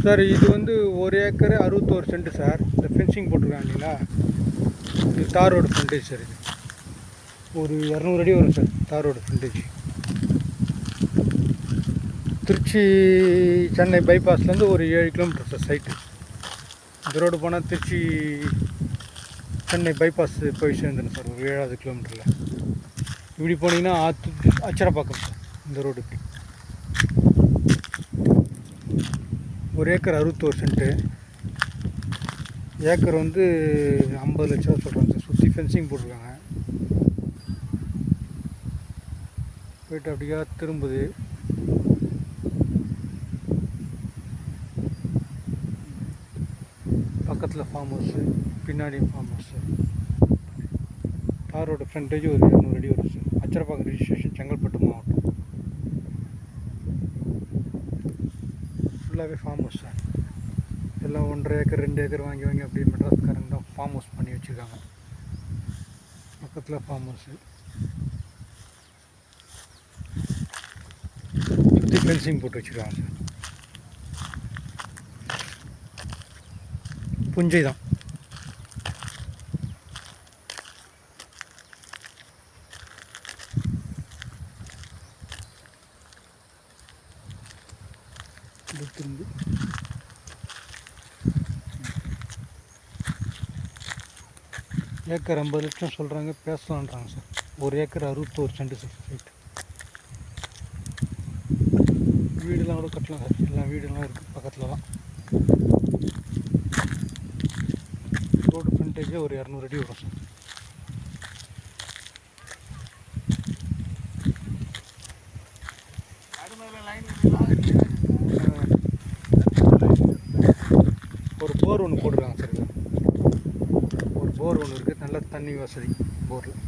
Sir இது வந்து 1 acre 61 cent sir. இந்த ஃபென்சிங் போட்டிருக்காங்க இல்லைங்களா, இது தார் ரோடு ஃப்ரண்டேஜ் சார். இது ஒரு 200 அடி வரும் சார் தார் ரோடு ஃப்ரண்டேஜ். திருச்சி சென்னை பைபாஸ்லேருந்து ஒரு 7 கிலோமீட்டர் சார் சைட்டு. இந்த ரோடு போனால் திருச்சி சென்னை பைபாஸ் போய் சேர்ந்துடும் சார் ஒரு 7வது கிலோமீட்டரில். இப்படி போனீங்கன்னா அச்சரப்பாக்கம் சார். இந்த ரோடு இப்படி 1 ஏக்கர் 61 சென்ட்டு. ஏக்கர் வந்து 50 லட்ச ரூபா சொல்கிறாங்க சார். சுற்றி ஃபென்சிங் போட்டிருக்காங்க. போய்ட்டு அப்படியா திரும்புது. பக்கத்தில் ஃபார்ம் ஹவுஸு, பின்னாடி ஃபார்ம் ஹவுஸு. தாரோட ஃப்ரண்டேஜ் ஒரு 200 அடி வரும் சார். அச்சரப்பாக்கம் ரிஜிஸ்ட்ரேஷன், செங்கல்பட்டு மாவட்டம். ஃபுல்லாகவே ஃபார்ம் ஹவுஸ் சார். எல்லாம் 1.5 ஏக்கர் 2 ஏக்கர் வாங்கி அப்படியே மெட்ராஸ்காரங்க தான் ஃபார்ம் ஹவுஸ் பண்ணி வச்சுருக்காங்க. பக்கத்தில் ஃபார்ம் ஹவுஸு, சுற்றி ஃபென்சிங் போட்டு வச்சுருக்காங்க சார். புஞ்சை தான். திரும்பி ஏக்கர் 50 லட்சம் சொல்கிறாங்க, பேசலான்றாங்க sir. 1 acre 61 cent sir site. வீடுலாம் கூட கட்டலாம் சார். எல்லாம் வீடுலாம் இருக்குது பக்கத்துலலாம். ரோடு ஃப்ரண்டேஜே ஒரு 200 அடி வரும் சார். ஒரு போர் ஒன்று போட்டுருக்காங்க சார். ஒரு போர் ஒன்று இருக்குது. நல்ல தண்ணி வசதி போரில்.